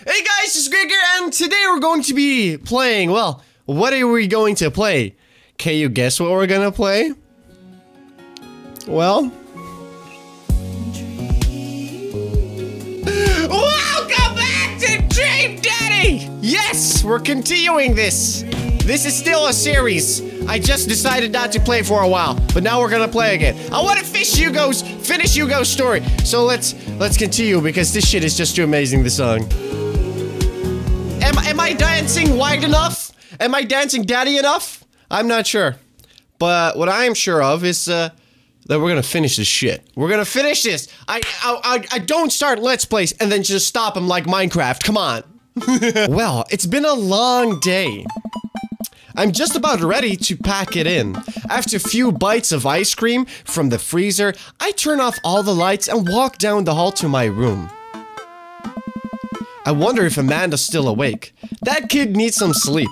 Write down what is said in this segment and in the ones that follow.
Hey guys, it's Greg here, and today we're going to be playing, well, what are we going to play? Can you guess what we're gonna play? Well... Welcome back to Dream Daddy! Yes, we're continuing this. This is still a series. I just decided not to play for a while, but now we're gonna play again. I want to finish Hugo's story. So let's continue because this shit is just too amazing, the song. Am I dancing wide enough? Am I dancing daddy enough? I'm not sure. But what I am sure of is that we're gonna finish this shit. We're gonna finish this. I don't start Let's Plays and then just stop them like Minecraft. Come on. Well, it's been a long day. I'm just about ready to pack it in. After a few bites of ice cream from the freezer, I turn off all the lights and walk down the hall to my room. I wonder if Amanda's still awake. That kid needs some sleep.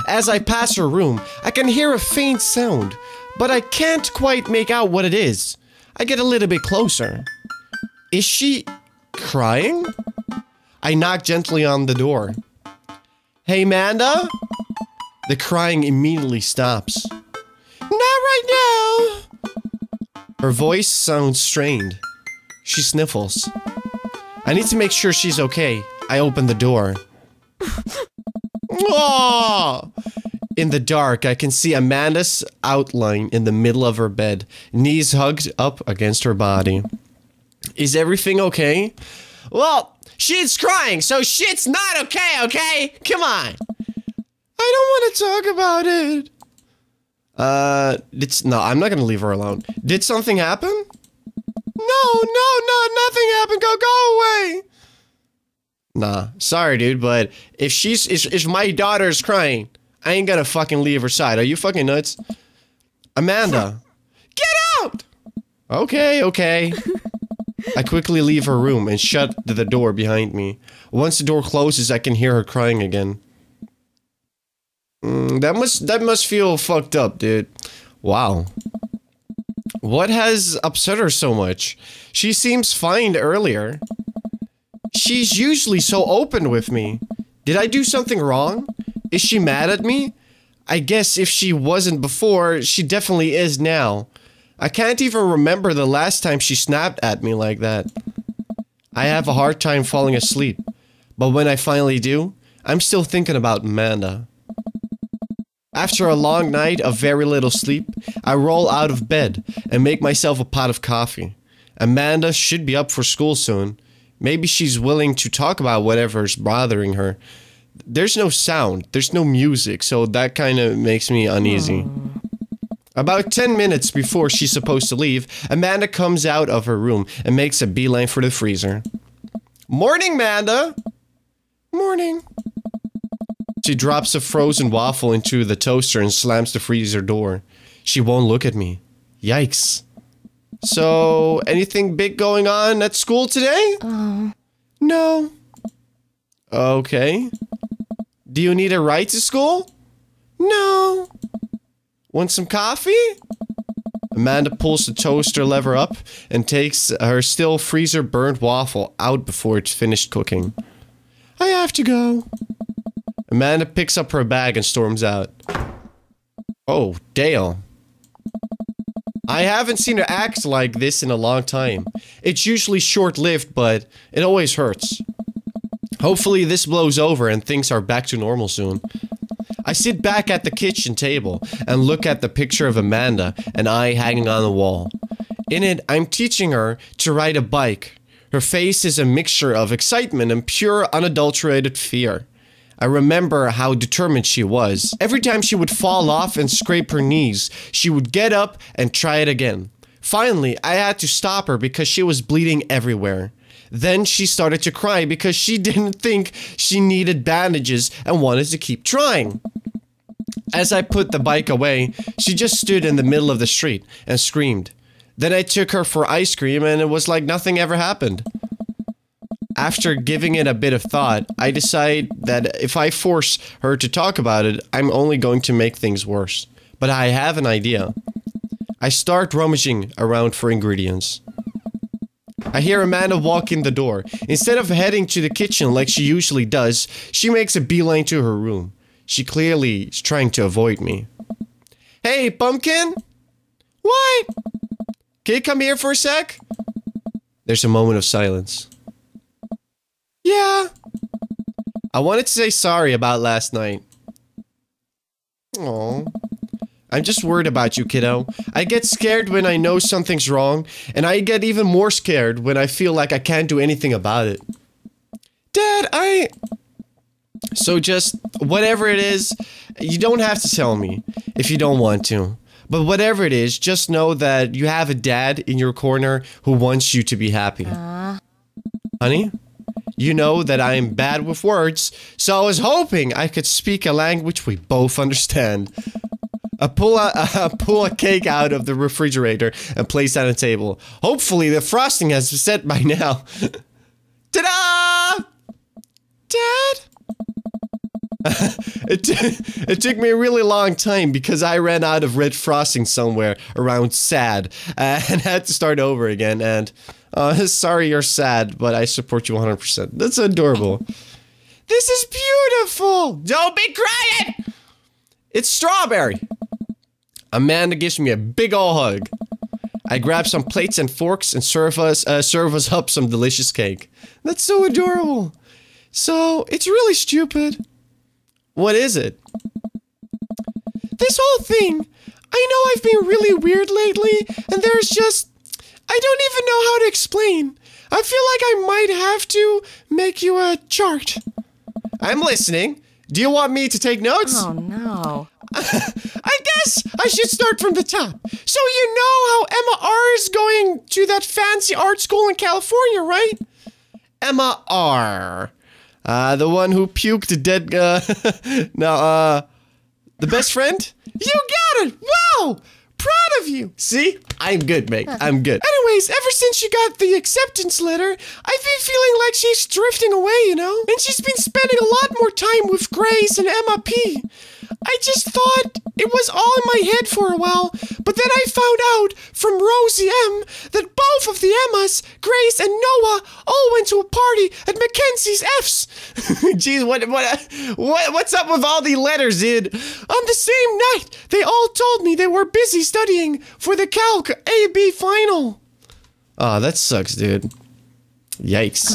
As I pass her room, I can hear a faint sound, but I can't quite make out what it is. I get a little bit closer. Is she crying? I knock gently on the door. Hey, Amanda? The crying immediately stops. Not right now! Her voice sounds strained. She sniffles. I need to make sure she's okay. I open the door. Aww! In the dark, I can see Amanda's outline in the middle of her bed, knees hugged up against her body. Is everything okay? Well, she's crying, so shit's not okay, okay? Come on! I don't want to talk about it. No, I'm not gonna leave her alone. Did something happen? No, nothing happened. Go away. Nah, sorry, dude, but if my daughter's crying, I ain't gonna fucking leave her side. Are you fucking nuts? Amanda. Get out! Okay. I quickly leave her room and shut the door behind me. Once the door closes, I can hear her crying again. That must feel fucked up, dude. Wow. What has upset her so much? She seems fine earlier. She's usually so open with me. Did I do something wrong? Is she mad at me? I guess if she wasn't before, she definitely is now. I can't even remember the last time she snapped at me like that. I have a hard time falling asleep, but when I finally do, I'm still thinking about Amanda. After a long night of very little sleep, I roll out of bed and make myself a pot of coffee. Amanda should be up for school soon. Maybe she's willing to talk about whatever's bothering her. There's no sound, there's no music, so that kind of makes me uneasy. About 10 minutes before she's supposed to leave, Amanda comes out of her room and makes a beeline for the freezer. Morning, Amanda! Morning. She drops a frozen waffle into the toaster and slams the freezer door. She won't look at me. Yikes. So, anything big going on at school today? No. Okay. Do you need a ride to school? No. Want some coffee? Amanda pulls the toaster lever up and takes her still freezer burned waffle out before it's finished cooking. I have to go. Amanda picks up her bag and storms out. Oh, Dale. I haven't seen her act like this in a long time. It's usually short-lived, but it always hurts. Hopefully this blows over and things are back to normal soon. I sit back at the kitchen table and look at the picture of Amanda and I hanging on the wall. In it, I'm teaching her to ride a bike. Her face is a mixture of excitement and pure unadulterated fear. I remember how determined she was. Every time she would fall off and scrape her knees, she would get up and try it again. Finally, I had to stop her because she was bleeding everywhere. Then she started to cry because she didn't think she needed bandages and wanted to keep trying. As I put the bike away, she just stood in the middle of the street and screamed. Then I took her for ice cream and it was like nothing ever happened. After giving it a bit of thought, I decide that if I force her to talk about it, I'm only going to make things worse. But I have an idea. I start rummaging around for ingredients. I hear Amanda walk in the door. Instead of heading to the kitchen like she usually does, she makes a beeline to her room. She clearly is trying to avoid me. Hey, Pumpkin? What? Can you come here for a sec? There's a moment of silence. Yeah. I wanted to say sorry about last night. Aww. I'm just worried about you, kiddo. I get scared when I know something's wrong, and I get even more scared when I feel like I can't do anything about it. Dad, So just, whatever it is, you don't have to tell me if you don't want to. But whatever it is, just know that you have a dad in your corner who wants you to be happy. Honey, you know that I am bad with words, so I was hoping I could speak a language we both understand. I pull a cake out of the refrigerator and place it on the table. Hopefully the frosting has set by now. Ta-da! Dad? It took me a really long time because I ran out of red frosting somewhere around sad and had to start over again. And sorry you're sad, but I support you 100%. That's adorable. This is beautiful. Don't be crying. It's strawberry. Amanda gives me a big ol' hug. I grab some plates and forks and serve us up some delicious cake. That's so adorable. So it's really stupid. What is it? This whole thing. I know I've been really weird lately, and there's just... I don't even know how to explain. I feel like I might have to make you a chart. I'm listening. Do you want me to take notes? Oh, no. I guess I should start from the top. So you know how Emma R. is going to that fancy art school in California, right? Emma R. The one who puked the dead, the best friend? You got it! Wow! Proud of you! See? I'm good, mate. I'm good. Anyways, ever since you got the acceptance letter, I've been feeling like she's drifting away, you know? And she's been spending a lot more time with Grace and Emma P. I just thought it was all in my head for a while, but then I found out from Rosie M that both of the Emmas, Grace and Noah, all went to a party at Mackenzie's F's. Jeez, what's up with all the letters, dude? On the same night, they all told me they were busy studying for the Calc AB final. Aw, that sucks, dude. Yikes.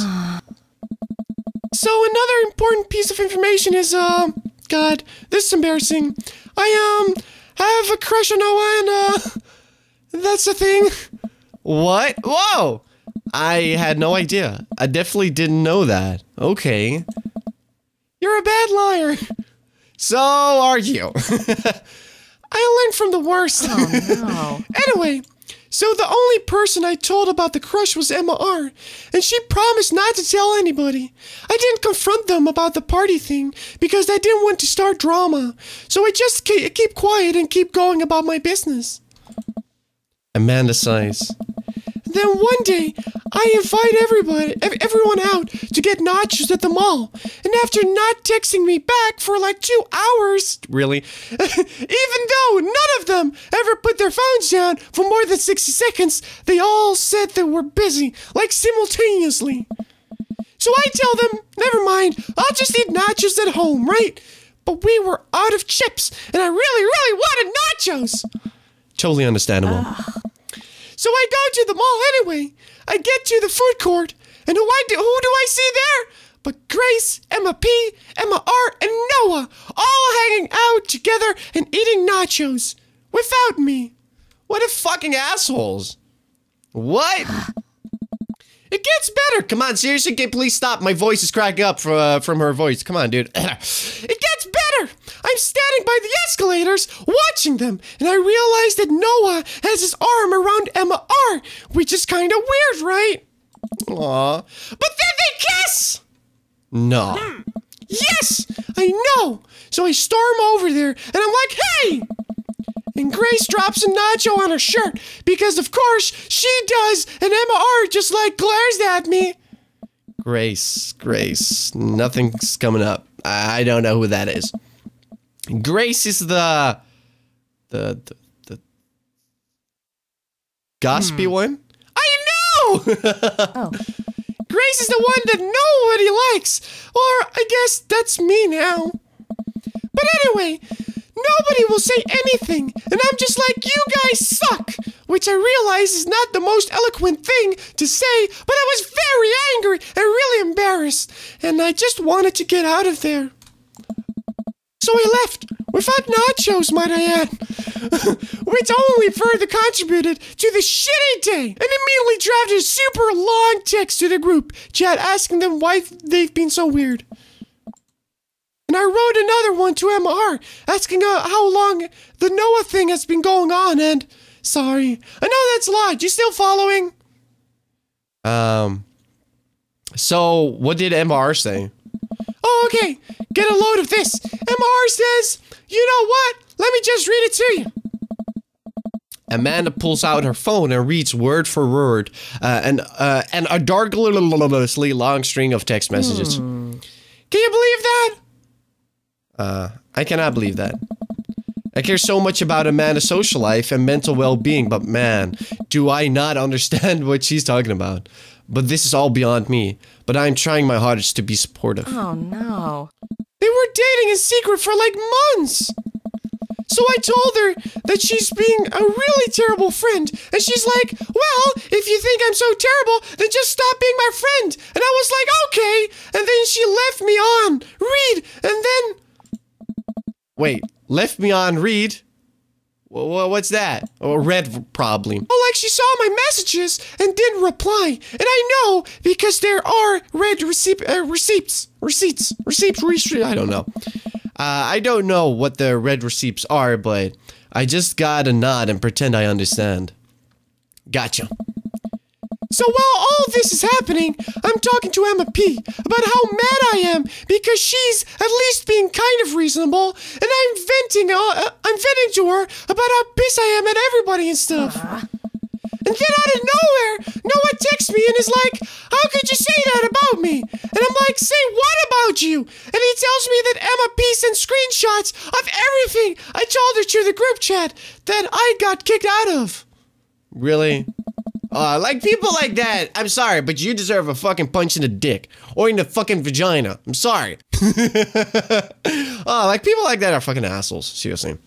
So another important piece of information is, God, this is embarrassing. I, have a crush on Noah and, that's the thing. What? Whoa! I had no idea. I definitely didn't know that. Okay. You're a bad liar. So are you. I learned from the worst. Oh, no. Anyway, so the only person I told about the crush was Emma R, and she promised not to tell anybody. I didn't confront them about the party thing because I didn't want to start drama, so I just keep quiet and keep going about my business. Amanda sighs. Then one day, I invite everyone out to get nachos at the mall. And after not texting me back for like 2 hours, really, even though none of them ever put their phones down for more than 60 seconds, they all said they were busy, like simultaneously. So I tell them, never mind, I'll just eat nachos at home, right? But we were out of chips, and I really, really wanted nachos. Totally understandable. So I go to the mall anyway. I get to the food court, and who do I see there? But Grace, Emma P, Emma R, and Noah, all hanging out together and eating nachos. Without me. What a fucking assholes. What? It gets better. Come on, seriously, please stop. My voice is cracking up from her voice. Come on, dude. It gets better. I'm standing by the escalators, watching them, and I realize that Noah has his arm around Emma R, which is kind of weird, right? Aw. But then they kiss! No. Yes, I know. So I storm over there, and I'm like, hey! And Grace drops a nacho on her shirt, because of course she does, and Emma R just like glares at me. Grace, nothing's coming up. I don't know who that is. Grace is the gossipy one? I no! Oh. Grace is the one that nobody likes. Or I guess that's me now. But anyway, nobody will say anything, and I'm just like, you guys suck, which I realize is not the most eloquent thing to say, but I was very angry and really embarrassed, and I just wanted to get out of there. So I left, without nachos, might I add, which only further contributed to the shitty day, and immediately drafted a super long text to the group chat asking them why they've been so weird. And I wrote another one to MR, asking how long the Noah thing has been going on, and sorry. I know that's a lot. You still following? So what did MR say? Oh, okay. Get a load of this. MR says, you know what? Let me just read it to you. Amanda pulls out her phone and reads word for word and a darkly long string of text messages. Can you believe that? I cannot believe that. I care so much about Amanda's social life and mental well-being, but man, do I not understand what she's talking about. But this is all beyond me, but I'm trying my hardest to be supportive. Oh no. They were dating in secret for like months. So I told her that she's being a really terrible friend, and she's like, well, if you think I'm so terrible, then just stop being my friend. And I was like, okay, and then she left me on read, and then... Wait, left me on read? What's that? Or read, probably. Oh, like she saw my messages and didn't reply. And I know because there are red receipts. I don't know. I don't know what the red receipts are, but I just gotta nod and pretend I understand. Gotcha. So while all this is happening, I'm talking to Emma P about how mad I am because she's at least being kind of reasonable, and I'm venting to her about how pissed I am at everybody and stuff. And then out of nowhere, Noah texts me and is like, how could you say that about me? And I'm like, say what about you? And he tells me that Emma P sent screenshots of everything I told her to the group chat that I got kicked out of. Really? Like people like that, I'm sorry, but you deserve a fucking punch in the dick. Or in the fucking vagina. I'm sorry. Like people like that are fucking assholes, seriously.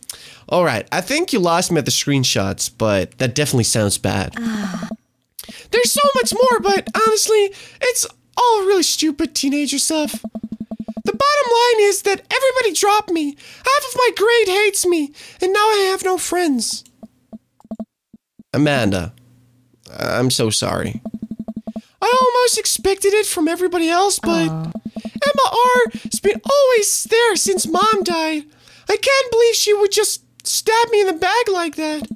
Alright, I think you lost me at the screenshots, but that definitely sounds bad. There's so much more, but honestly, it's all really stupid teenager stuff. The bottom line is that everybody dropped me. Half of my grade hates me, and now I have no friends. Amanda. I'm so sorry. I almost expected it from everybody else, but Emma R's been always there since Mom died. I can't believe she would just stab me in the back like that.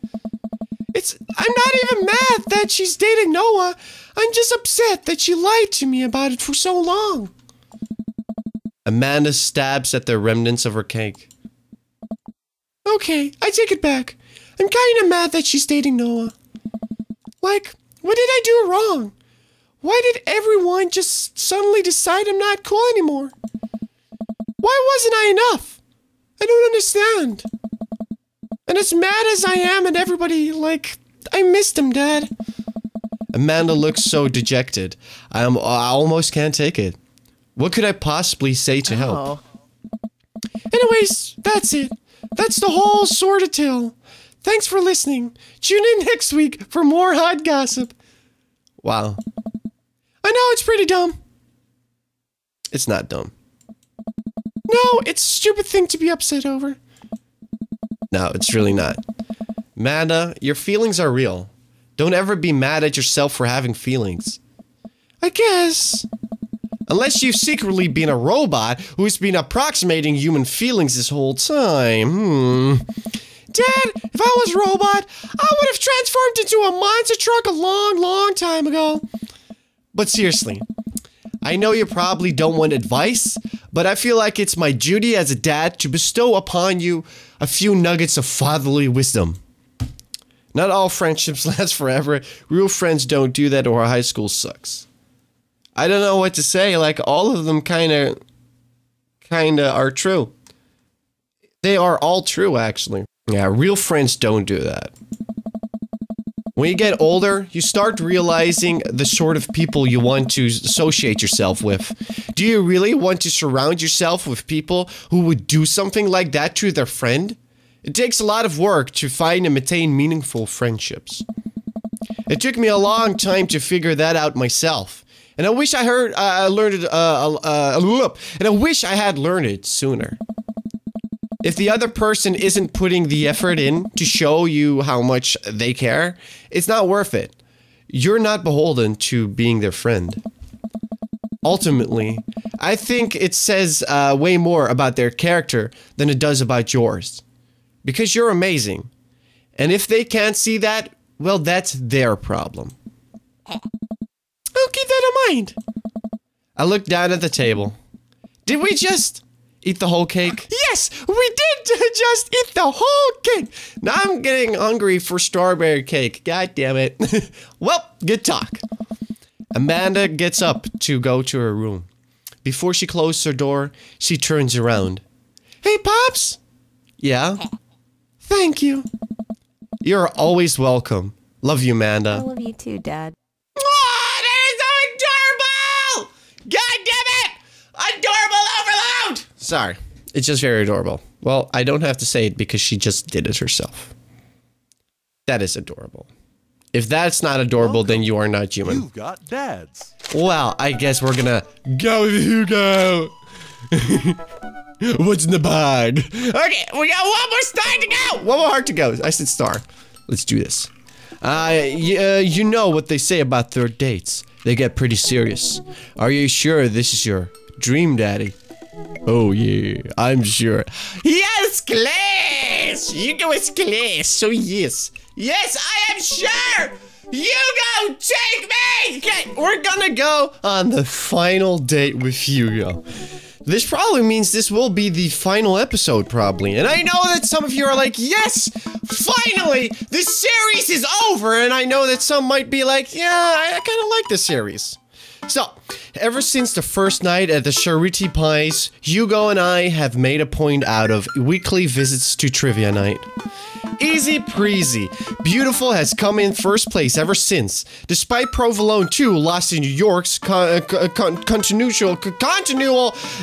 I'm not even mad that she's dating Noah. I'm just upset that she lied to me about it for so long. Amanda stabs at the remnants of her cake. Okay, I take it back. I'm kinda mad that she's dating Noah. Like, what did I do wrong? Why did everyone just suddenly decide I'm not cool anymore? Why wasn't I enough? I don't understand. And as mad as I am at everybody, like, I missed him, Dad. Amanda looks so dejected. I almost can't take it. What could I possibly say to help? Anyways, that's it. That's the whole sort of tale. Thanks for listening. Tune in next week for more hot gossip. Wow. I know it's pretty dumb. It's not dumb. No, it's a stupid thing to be upset over. No, it's really not. Amanda, your feelings are real. Don't ever be mad at yourself for having feelings. I guess. Unless you've secretly been a robot who's been approximating human feelings this whole time. Dad, if I was a robot, I would have transformed into a monster truck a long, long time ago. But seriously, I know you probably don't want advice, but I feel like it's my duty as a dad to bestow upon you a few nuggets of fatherly wisdom. Not all friendships last forever. Real friends don't do that, or high school sucks. I don't know what to say. Like, all of them kinda are true. They are all true, actually. Yeah, real friends don't do that. When you get older, you start realizing the sort of people you want to associate yourself with. Do you really want to surround yourself with people who would do something like that to their friend? It takes a lot of work to find and maintain meaningful friendships. It took me a long time to figure that out myself, and I wish I learned it sooner. If the other person isn't putting the effort in to show you how much they care, it's not worth it. You're not beholden to being their friend. Ultimately, I think it says way more about their character than it does about yours. Because you're amazing. And if they can't see that, well, that's their problem. I'll keep that in mind. I looked down at the table. Did we just eat the whole cake? Yes, we did just eat the whole cake. Now I'm getting hungry for strawberry cake. God damn it. Well, good talk. Amanda gets up to go to her room. Before she closes her door, she turns around. Hey, Pops. Yeah? Thank you. You're always welcome. Love you, Amanda. I love you too, Dad. Oh, that is so adorable! God damn it! Adorable overload! Sorry. It's just very adorable. Well, I don't have to say it because she just did it herself. That is adorable. If that's not adorable, then you are not human. You've got dads. Well, I guess we're gonna go with Hugo. What's in the bag? Okay, we got one more star to go. One more heart to go. I said star. Let's do this. You know what they say about third dates. They get pretty serious. Are you sure this is your dream daddy? Oh yeah, I'm sure. Yes, class! Hugo is class, so yes. Yes, I am sure! Hugo, take me! Okay, we're gonna go on the final date with Hugo. This probably means this will be the final episode, probably. And I know that some of you are like, yes, finally, this series is over. And I know that some might be like, yeah, I kind of like this series. So, ever since the first night at the Charity Pies, Hugo and I have made a point out of weekly visits to trivia night. Easy breezy. Beautiful has come in first place ever since, despite Provolone 2 lost in New York's continual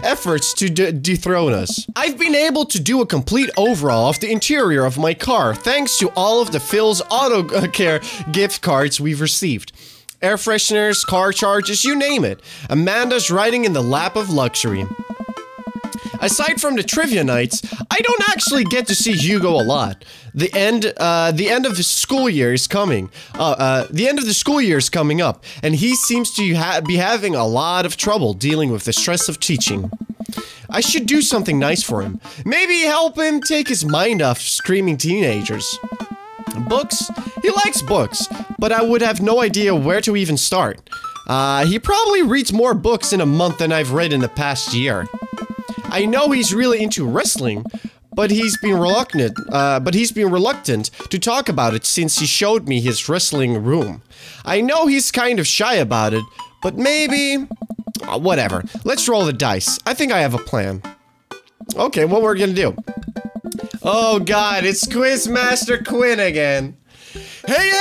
efforts to dethrone us. I've been able to do a complete overhaul of the interior of my car thanks to all of the Phil's Auto Care gift cards we've received. Air fresheners, car charges, you name it. Amanda's riding in the lap of luxury. Aside from the trivia nights, I don't actually get to see Hugo a lot. The end of the school year is coming. The end of the school year is coming up, and he seems to be having a lot of trouble dealing with the stress of teaching. I should do something nice for him. Maybe help him take his mind off screaming teenagers. Books? He likes books, but I would have no idea where to even start. He probably reads more books in a month than I've read in the past year. I know he's really into wrestling, but he's been reluctant to talk about it since he showed me his wrestling room. I know he's kind of shy about it, but maybe... whatever. Let's roll the dice. I think I have a plan. Okay, what we're gonna do? Oh god, it's Quizmaster Quinn again. Hey!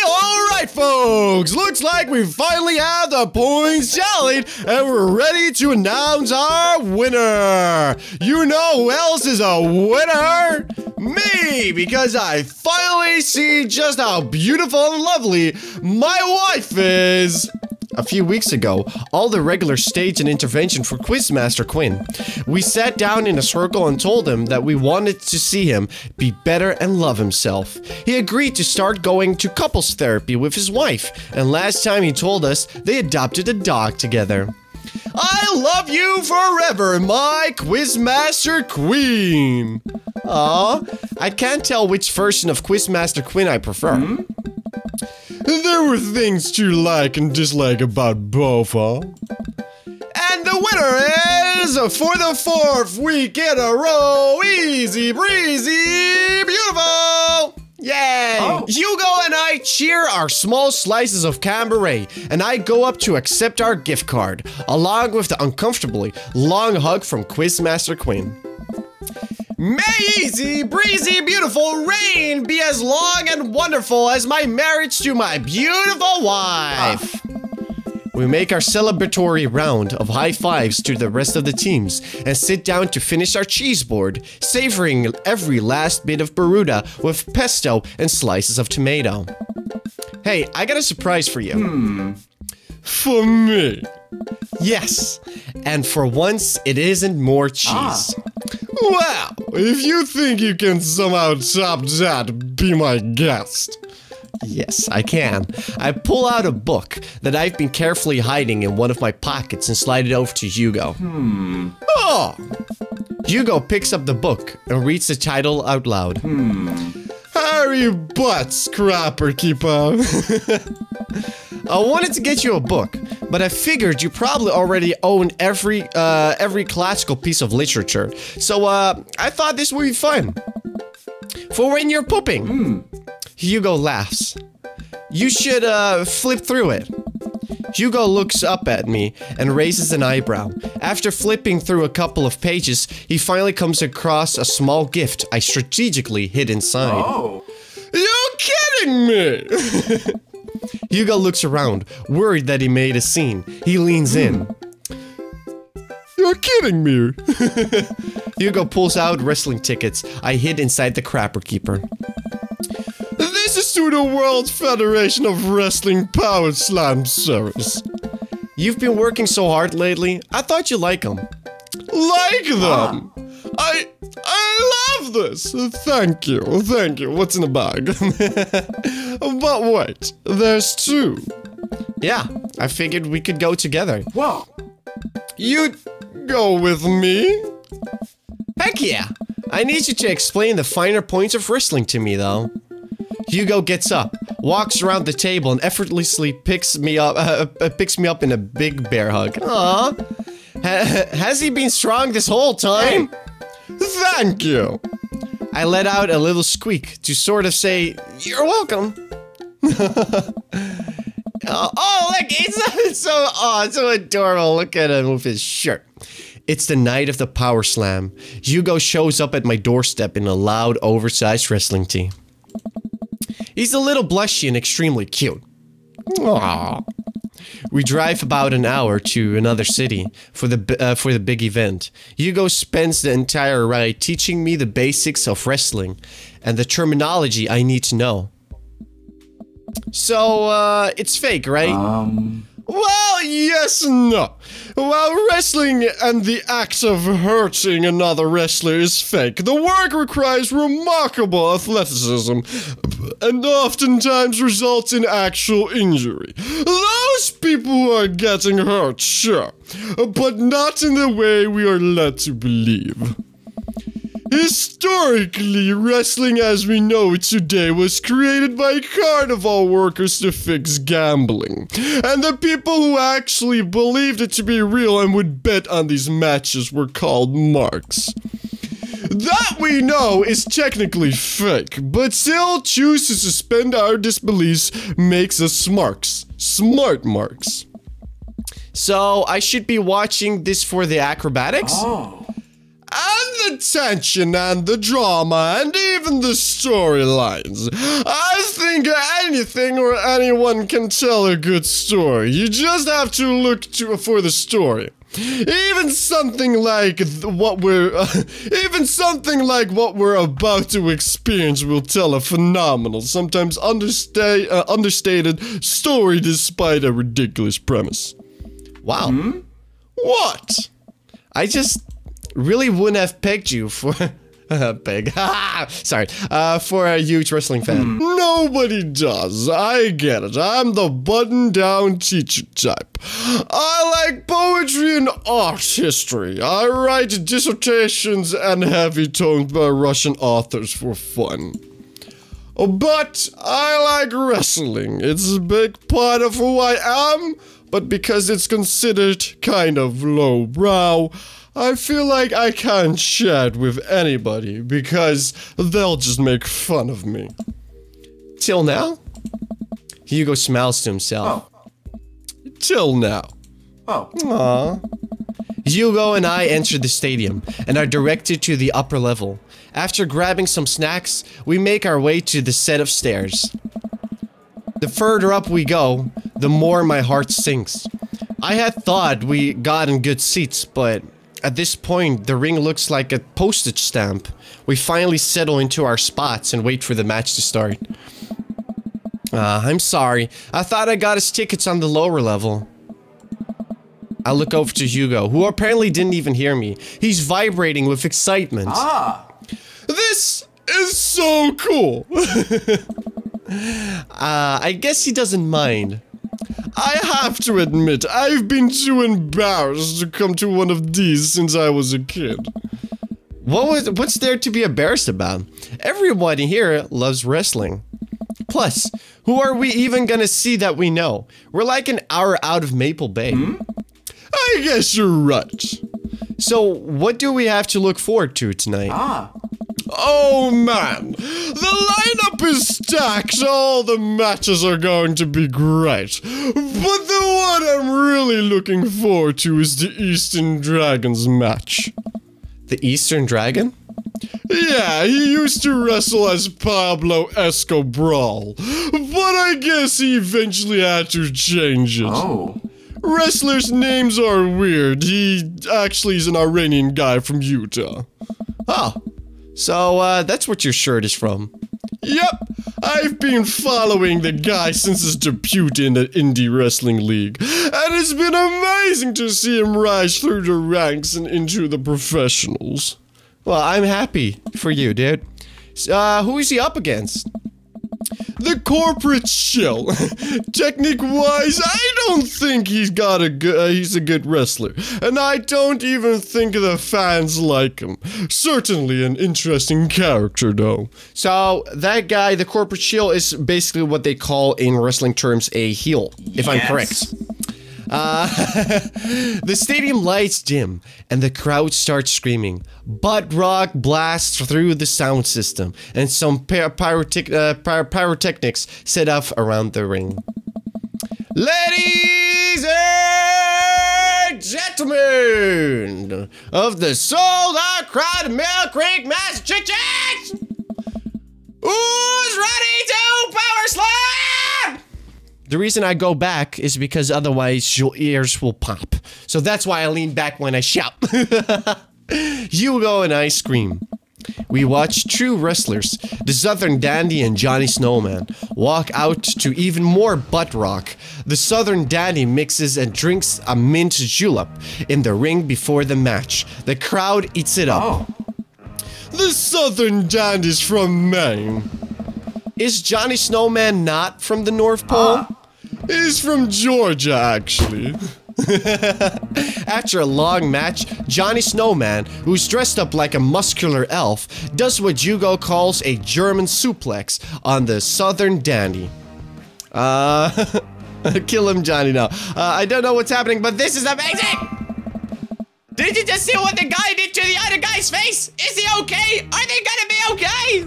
Alright folks, looks like we finally have the points tallied and we're ready to announce our winner. You know who else is a winner? Me, because I finally see just how beautiful and lovely my wife is. A few weeks ago, all the regulars staged an intervention for Quizmaster Quinn. We sat down in a circle and told him that we wanted to see him be better and love himself. He agreed to start going to couples therapy with his wife, and last time he told us they adopted a dog together. I love you forever, my Quizmaster Queen! Aw, I can't tell which version of Quizmaster Quinn I prefer. There were things to like and dislike about both, huh? And the winner is, for the 4th week in a row, easy breezy, beautiful! Yay! Oh. Hugo and I cheer our small slices of Camberray, and I go up to accept our gift card, along with the uncomfortably long hug from Quizmaster Quinn. May easy, breezy, beautiful rain be as long and wonderful as my marriage to my beautiful wife. We make our celebratory round of high fives to the rest of the teams and sit down to finish our cheese board, savoring every last bit of burrata with pesto and slices of tomato. Hey, I got a surprise for you. For me? Yes, and for once it isn't more cheese. Well, if you think you can somehow top that, be my guest. Yes, I can. I pull out a book that I've been carefully hiding in one of my pockets and slide it over to Hugo. Oh! Hugo picks up the book and reads the title out loud. Harry Butts, Crapper Keeper. I wanted to get you a book, but I figured you probably already own every classical piece of literature. So, I thought this would be fun. For when you're pooping. Hugo laughs. You should, flip through it. Hugo looks up at me and raises an eyebrow. After flipping through a couple of pages, he finally comes across a small gift I strategically hid inside. Oh. You're kidding me! Hugo looks around, worried that he made a scene. He leans in. You're kidding me! Hugo pulls out wrestling tickets I hid inside the Crapper Keeper. This is to the World Federation of Wrestling Power Slam Series. You've been working so hard lately, I thought you'd like them. Like them? I love this! Thank you. What's in the bag? But wait, there's two. Yeah, I figured we could go together. Whoa. You'd go with me? Heck yeah! I need you to explain the finer points of wrestling to me, though. Hugo gets up, walks around the table, and effortlessly picks me up in a big bear hug. Aww. Has he been strong this whole time? Thank you. I let out a little squeak to sort of say, you're welcome. Oh, look, it's so adorable. Look at him with his shirt. It's the night of the Power Slam. Hugo shows up at my doorstep in a loud, oversized wrestling tee. He's a little blushy and extremely cute. Aww. We drive about an hour to another city for the big event. Hugo spends the entire ride teaching me the basics of wrestling and the terminology I need to know. So, it's fake, right? Well, yes and no. While wrestling and the act of hurting another wrestler is fake, the work requires remarkable athleticism and oftentimes results in actual injury. Those people who are getting hurt, sure, but not in the way we are led to believe. Historically, wrestling as we know it today was created by carnival workers to fix gambling. And the people who actually believed it to be real and would bet on these matches were called marks. That we know is technically fake, but still choose to suspend our disbeliefs makes us marks. Smart marks. So, I should be watching this for the acrobatics? Oh. And the tension and the drama and even the storylines. I think anything or anyone can tell a good story. You just have to look for the story. Even something like what we're about to experience will tell a phenomenal, sometimes understated story despite a ridiculous premise. Wow. What? I just really wouldn't have pegged you for for a huge wrestling fan. Nobody does. I get it. I'm the button-down teacher type. I like poetry and art history. I write dissertations and heavy tones by Russian authors for fun. But I like wrestling. It's a big part of who I am, but because it's considered kind of lowbrow, I feel like I can't chat with anybody because they'll just make fun of me. Till now? Hugo smiles to himself. Oh. Till now. Oh. Aww. Hugo and I enter the stadium and are directed to the upper level. After grabbing some snacks, we make our way to the set of stairs. The further up we go, the more my heart sinks. I had thought we gotten good seats, but at this point, the ring looks like a postage stamp. We finally settle into our spots and wait for the match to start. I'm sorry. I thought I got us tickets on the lower level. I look over to Hugo, who apparently didn't even hear me. He's vibrating with excitement. This is so cool! I guess he doesn't mind. I have to admit, I've been too embarrassed to come to one of these since I was a kid. What's there to be embarrassed about? Everyone here loves wrestling. Plus, who are we even gonna see that we know? We're like an hour out of Maple Bay. I guess you're right. So, what do we have to look forward to tonight? Oh man, the lineup is stacked, all the matches are going to be great. But the one I'm really looking forward to is the Eastern Dragons match. The Eastern Dragon? Yeah, he used to wrestle as Pablo Escobar, but I guess he eventually had to change it. Wrestlers' names are weird. He actually is an Iranian guy from Utah. So, that's what your shirt is from. Yep, I've been following the guy since his debut in the Indie Wrestling League, and it's been amazing to see him rise through the ranks and into the professionals. Well, I'm happy for you, dude. Who is he up against? The corporate shill. Technique-wise, I don't think he's a good wrestler, and I don't even think the fans like him. Certainly an interesting character, though. So, that guy, the corporate shill, is basically what they call in wrestling terms a heel, if I'm correct. The stadium lights dim, and the crowd starts screaming. Butt rock blasts through the sound system, and some pyrotechnics set off around the ring. Ladies and gentlemen of the sold-out crowd of Mill Creek, Massachusetts, who's ready to power slam? The reason I go back is because otherwise your ears will pop. So that's why I lean back when I shout. Hugo and I scream. We watch true wrestlers, the Southern Dandy and Johnny Snowman, walk out to even more butt rock. The Southern Dandy mixes and drinks a mint julep in the ring before the match. The crowd eats it up. The Southern Dandy's from Maine. Is Johnny Snowman not from the North Pole? He's from Georgia, actually. After a long match, Johnny Snowman, who's dressed up like a muscular elf, does what Hugo calls a German suplex on the Southern Dandy. Kill him, Johnny, now. I don't know what's happening, but this is amazing! Did you just see what the guy did to the other guy's face? Is he okay? Are they gonna be okay?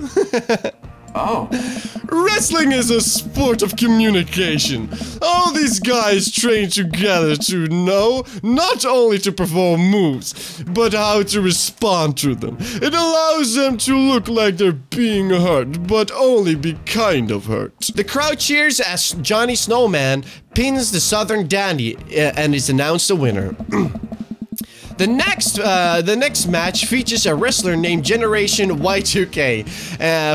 Wrestling is a sport of communication. All these guys train together to know not only to perform moves, but how to respond to them. It allows them to look like they're being hurt, but only be kind of hurt. The crowd cheers as Johnny Snowman pins the Southern Dandy and is announced the winner. The next match features a wrestler named Generation Y2K,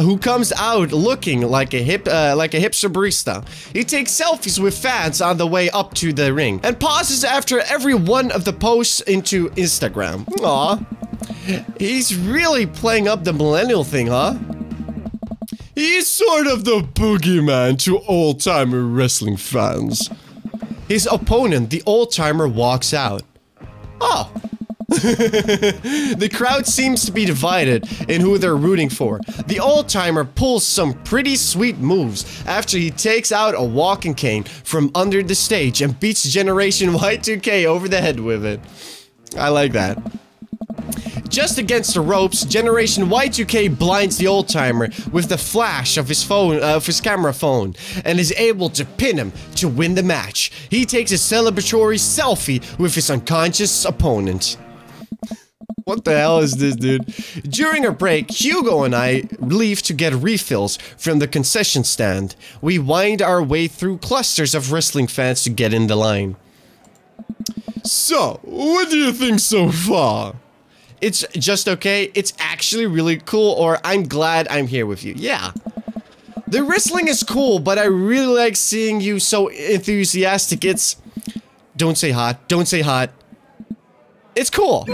who comes out looking like a hipster barista. He takes selfies with fans on the way up to the ring, and pauses after every one of the posts into Instagram. Aw. He's really playing up the millennial thing, huh? He's sort of the boogeyman to old-timer wrestling fans. His opponent, the old-timer, walks out. Oh. The crowd seems to be divided in who they're rooting for. The old-timer pulls some pretty sweet moves after he takes out a walking cane from under the stage and beats Generation Y2K over the head with it. I like that. Just against the ropes, Generation Y2K blinds the old-timer with the flash of his camera phone, and is able to pin him to win the match. He takes a celebratory selfie with his unconscious opponent. What the hell is this, dude? During our break, Hugo and I leave to get refills from the concession stand. We wind our way through clusters of wrestling fans to get in the line. So, what do you think so far? It's just okay, it's actually really cool, or I'm glad I'm here with you. Yeah. The wrestling is cool, but I really like seeing you so enthusiastic. It's... Don't say hot, don't say hot. It's cool.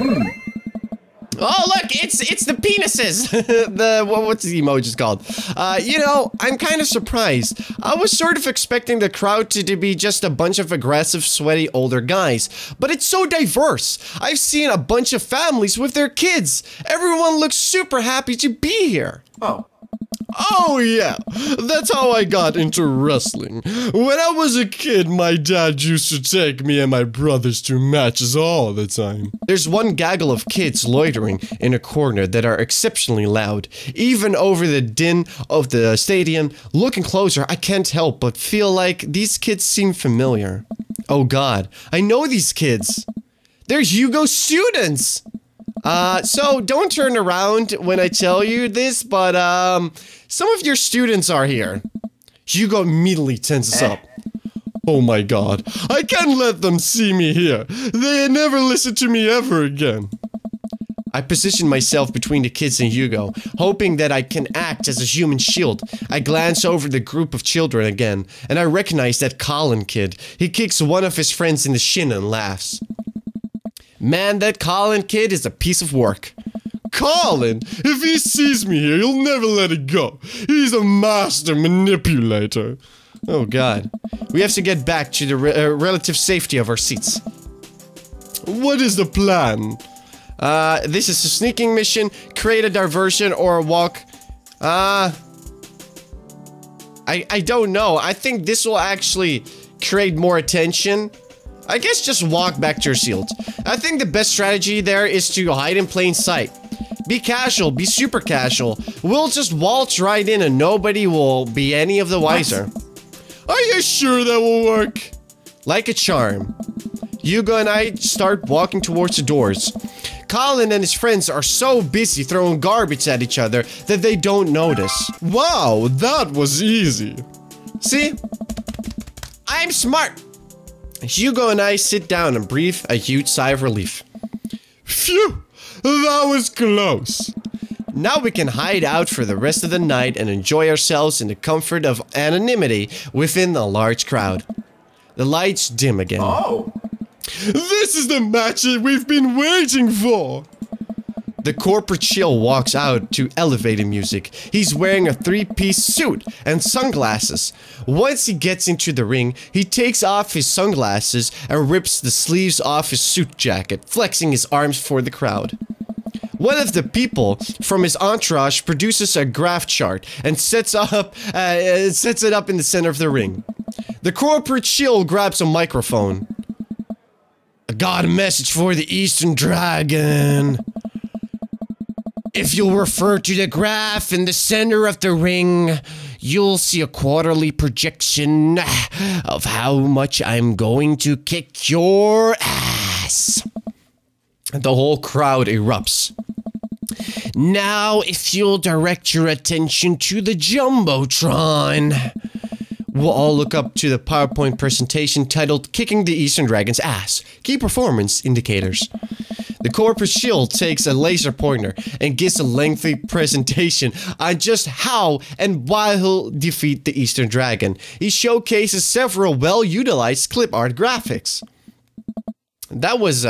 Oh, look, it's the penises. What's the emoji called? You know, I'm kind of surprised. I was sort of expecting the crowd to be just a bunch of aggressive, sweaty, older guys. But it's so diverse. I've seen a bunch of families with their kids. Everyone looks super happy to be here. Oh yeah, that's how I got into wrestling. When I was a kid, my dad used to take me and my brothers to matches all the time. There's one gaggle of kids loitering in a corner that are exceptionally loud. Even over the din of the stadium, looking closer, I can't help but feel like these kids seem familiar. Oh god, I know these kids. They're Hugo's students! So don't turn around when I tell you this, but, some of your students are here. Hugo immediately tenses up. Oh my god, I can't let them see me here. They never listen to me ever again. I position myself between the kids and Hugo, hoping that I can act as a human shield. I glance over the group of children again, and I recognize that Colin kid. He kicks one of his friends in the shin and laughs. Man, that Colin kid is a piece of work. Colin? If he sees me here, he'll never let it go. He's a master manipulator. Oh god. We have to get back to the relative safety of our seats. What is the plan? This is a sneaking mission, create a diversion, or a walk. I don't know. I think this will actually create more attention. I guess just walk back to your shield. I think the best strategy there is to hide in plain sight. Be casual, be super casual. We'll just waltz right in and nobody will be any of the wiser. Are you sure that will work? Like a charm. Hugo and I start walking towards the doors. Colin and his friends are so busy throwing garbage at each other that they don't notice. Wow, that was easy. See? I'm smart. Hugo and I sit down and breathe a huge sigh of relief. Phew! That was close. Now we can hide out for the rest of the night and enjoy ourselves in the comfort of anonymity within a large crowd. The lights dim again. Oh! This is the match we've been waiting for! The corporate shill walks out to elevator music. He's wearing a three-piece suit and sunglasses. Once he gets into the ring, he takes off his sunglasses and rips the sleeves off his suit jacket, flexing his arms for the crowd. One of the people from his entourage produces a graph chart and sets it up in the center of the ring. The corporate shill grabs a microphone. I got a message for the Eastern Dragon. If you'll refer to the graph in the center of the ring, you'll see a quarterly projection of how much I'm going to kick your ass. The whole crowd erupts. Now, if you'll direct your attention to the Jumbotron. We'll all look up to the PowerPoint presentation titled Kicking the Eastern Dragon's Ass. Key Performance Indicators. The corporate shield takes a laser pointer and gives a lengthy presentation on just how and why he'll defeat the Eastern Dragon. He showcases several well-utilized clip art graphics. That was,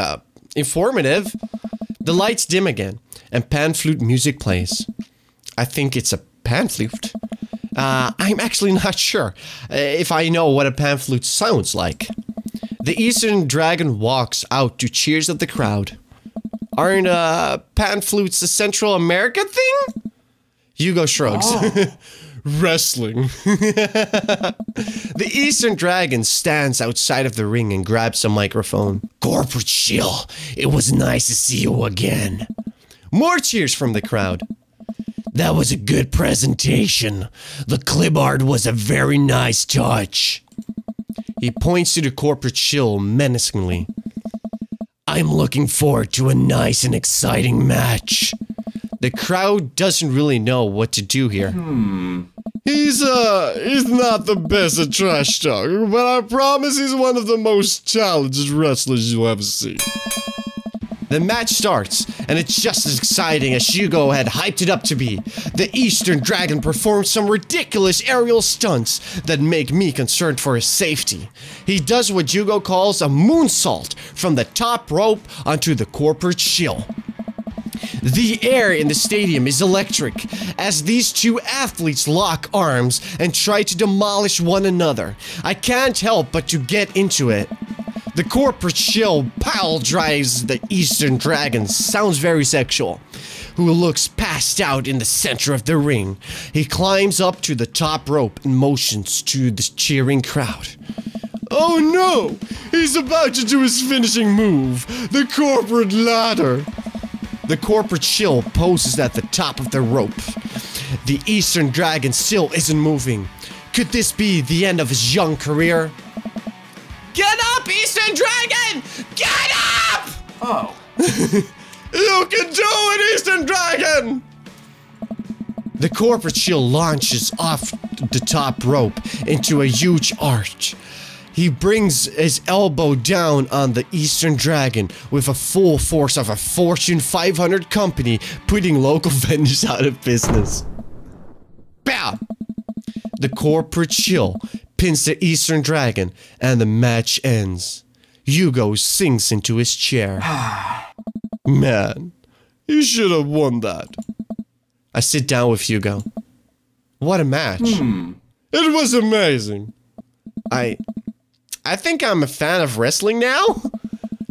informative. The lights dim again, and pan flute music plays. I think it's a pan flute. I'm actually not sure if I know what a pan flute sounds like. The Eastern Dragon walks out to cheers of the crowd. Aren't, pan flutes a Central America thing? Hugo shrugs. Oh. Wrestling. The Eastern Dragon stands outside of the ring and grabs a microphone. Corporate shill, it was nice to see you again. More cheers from the crowd. That was a good presentation. The clipboard was a very nice touch. He points to the corporate shill menacingly. I'm looking forward to a nice and exciting match. The crowd doesn't really know what to do here. He's not the best at trash talk, but I promise he's one of the most talented wrestlers you'll ever see. The match starts, and it's just as exciting as Hugo had hyped it up to be. The Eastern Dragon performs some ridiculous aerial stunts that make me concerned for his safety. He does what Hugo calls a moonsault from the top rope onto the corporate shill. The air in the stadium is electric as these two athletes lock arms and try to demolish one another. I can't help but to get into it. The corporate shill pile drives the Eastern Dragon, sounds very sexual, who looks passed out in the center of the ring. He climbs up to the top rope and motions to the cheering crowd. Oh no! He's about to do his finishing move, the corporate ladder. The corporate shill poses at the top of the rope. The Eastern Dragon still isn't moving. Could this be the end of his young career? Get up, Eastern Dragon! Get up! Oh. You can do it, Eastern Dragon! The corporate shill launches off the top rope into a huge arch. He brings his elbow down on the Eastern Dragon with a full force of a Fortune 500 company, putting local vendors out of business. Bam! The corporate shill pins the Eastern Dragon, and the match ends. Hugo sinks into his chair. Man, you should have won that. I sit down with Hugo. What a match. It was amazing. I think I'm a fan of wrestling now.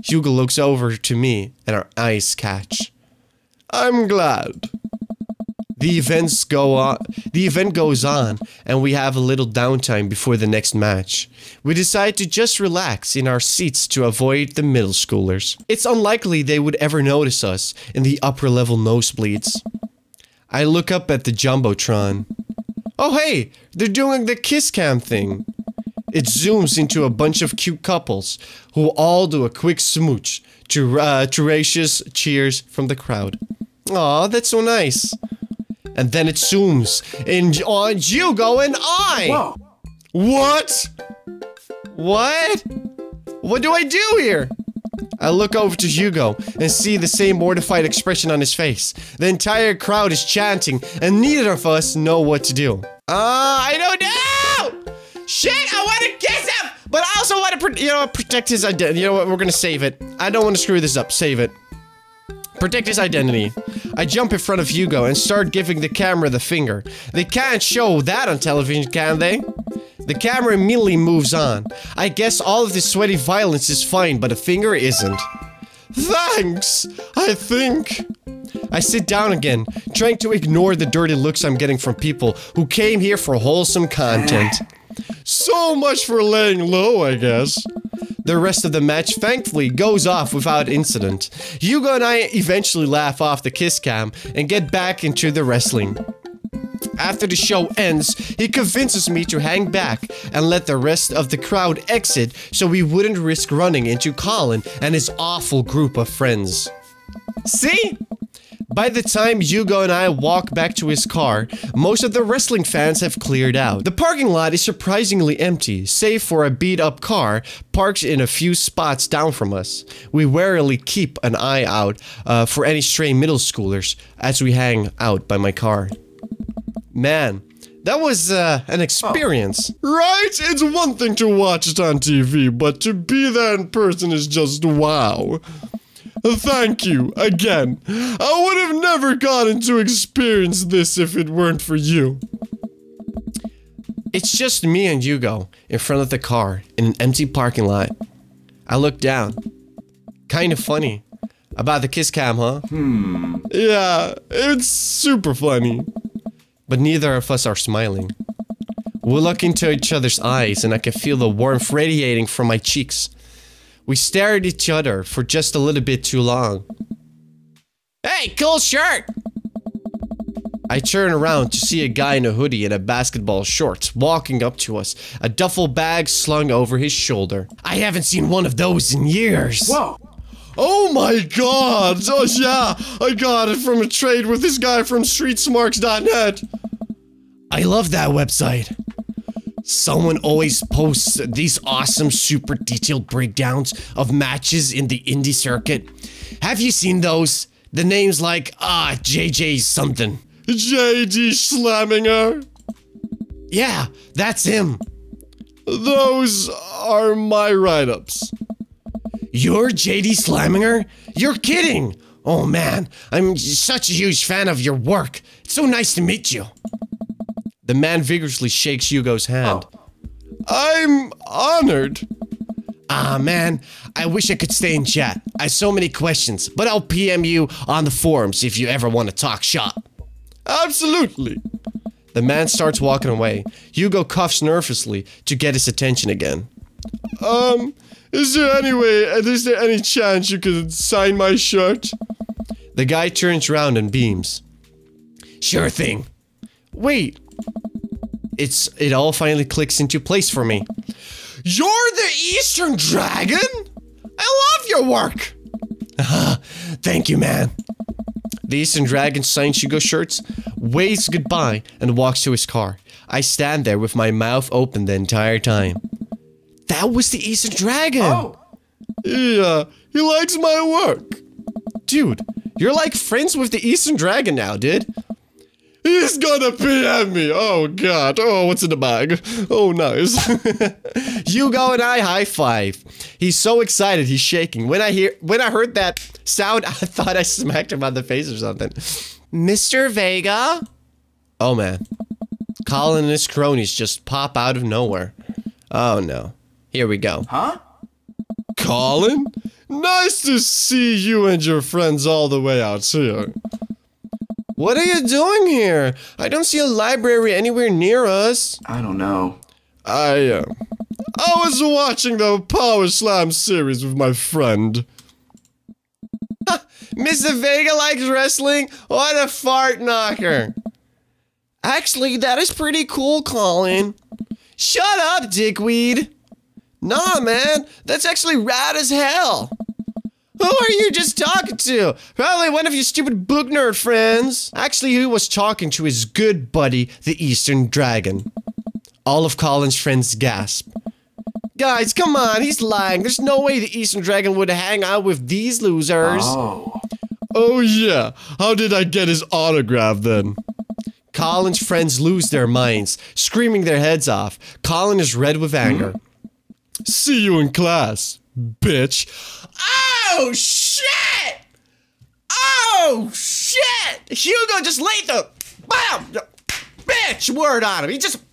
Hugo looks over to me, and our eyes catch. I'm glad. The event goes on, and we have a little downtime before the next match. We decide to just relax in our seats to avoid the middle schoolers. It's unlikely they would ever notice us in the upper level nosebleeds. I look up at the Jumbotron. Oh hey, they're doing the kiss cam thing. It zooms into a bunch of cute couples who all do a quick smooch to racious cheers from the crowd. Aw, that's so nice. And then it zooms in on Hugo and I. Whoa. What? What? What do I do here? I look over to Hugo and see the same mortified expression on his face. The entire crowd is chanting and neither of us know what to do. I don't know! Shit, I want to kiss him! But I also want to, protect his identity. You know what, we're gonna save it. I don't want to screw this up, save it. Protect his identity. I jump in front of Hugo and start giving the camera the finger. They can't show that on television, can they? The camera immediately moves on. I guess all of this sweaty violence is fine, but a finger isn't. Thanks, I think. I sit down again, trying to ignore the dirty looks I'm getting from people who came here for wholesome content. So much for laying low, I guess. The rest of the match thankfully goes off without incident. Hugo and I eventually laugh off the kiss cam and get back into the wrestling. After the show ends, he convinces me to hang back and let the rest of the crowd exit so we wouldn't risk running into Colin and his awful group of friends. See? By the time Hugo and I walk back to his car, most of the wrestling fans have cleared out. The parking lot is surprisingly empty, save for a beat-up car parked in a few spots down from us. We warily keep an eye out for any stray middle schoolers as we hang out by my car. Man, that was an experience. Right? It's one thing to watch it on TV, but to be there in person is just wow. Thank you, again. I would have never gotten to experience this if it weren't for you. It's just me and Hugo in front of the car in an empty parking lot. I look down. Kind of funny. About the kiss cam, huh? Yeah, it's super funny. But neither of us are smiling. We look into each other's eyes and I can feel the warmth radiating from my cheeks. We stare at each other for just a little bit too long. Hey, cool shirt! I turn around to see a guy in a hoodie and a basketball shorts walking up to us, a duffel bag slung over his shoulder. I haven't seen one of those in years. Whoa! Oh my god! Oh yeah! I got it from a trade with this guy from streetsmarks.net. I love that website. Someone always posts these awesome, super detailed breakdowns of matches in the indie circuit. Have you seen those? The names like, JJ something. JD Slaminger? Yeah, that's him. Those are my write-ups. You're JD Slaminger? You're kidding! Oh man, I'm such a huge fan of your work. It's so nice to meet you. The man vigorously shakes Hugo's hand. I'm honored. Ah man, I wish I could stay in chat. I have so many questions, but I'll PM you on the forums if you ever want to talk shop. Absolutely. The man starts walking away. Hugo coughs nervously to get his attention again. Is there any chance you could sign my shirt? The guy turns around and beams. Sure thing. Wait. It all finally clicks into place for me. You're the Eastern Dragon? I love your work! Thank you, man. The Eastern Dragon signs Hugo shirts, waves goodbye, and walks to his car. I stand there with my mouth open the entire time. That was the Eastern Dragon! Oh! Yeah, he likes my work. Dude, you're like friends with the Eastern Dragon now, dude. He's gonna PM me! Oh god, oh, what's in the bag? Oh, nice. Hugo and I high five. He's so excited, he's shaking. When I heard that sound, I thought I smacked him on the face or something. Mr. Vega? Oh man. Colin and his cronies just pop out of nowhere. Oh no. Here we go. Huh? Colin? Nice to see you and your friends all the way out here. What are you doing here? I don't see a library anywhere near us. I don't know. I was watching the Power Slam series with my friend. Mr. Vega likes wrestling? What a fart knocker. Actually, that is pretty cool, Colin. Shut up, dickweed. Nah, man, that's actually rad as hell. Who are you just talking to? Probably one of your stupid book nerd friends. Actually, he was talking to his good buddy, the Eastern Dragon. All of Colin's friends gasp. Guys, come on, he's lying. There's no way the Eastern Dragon would hang out with these losers. Oh yeah, how did I get his autograph then? Colin's friends lose their minds, screaming their heads off. Colin is red with anger. See you in class, bitch. Oh, shit! Oh, shit! Hugo just laid the bitch word on him. He just,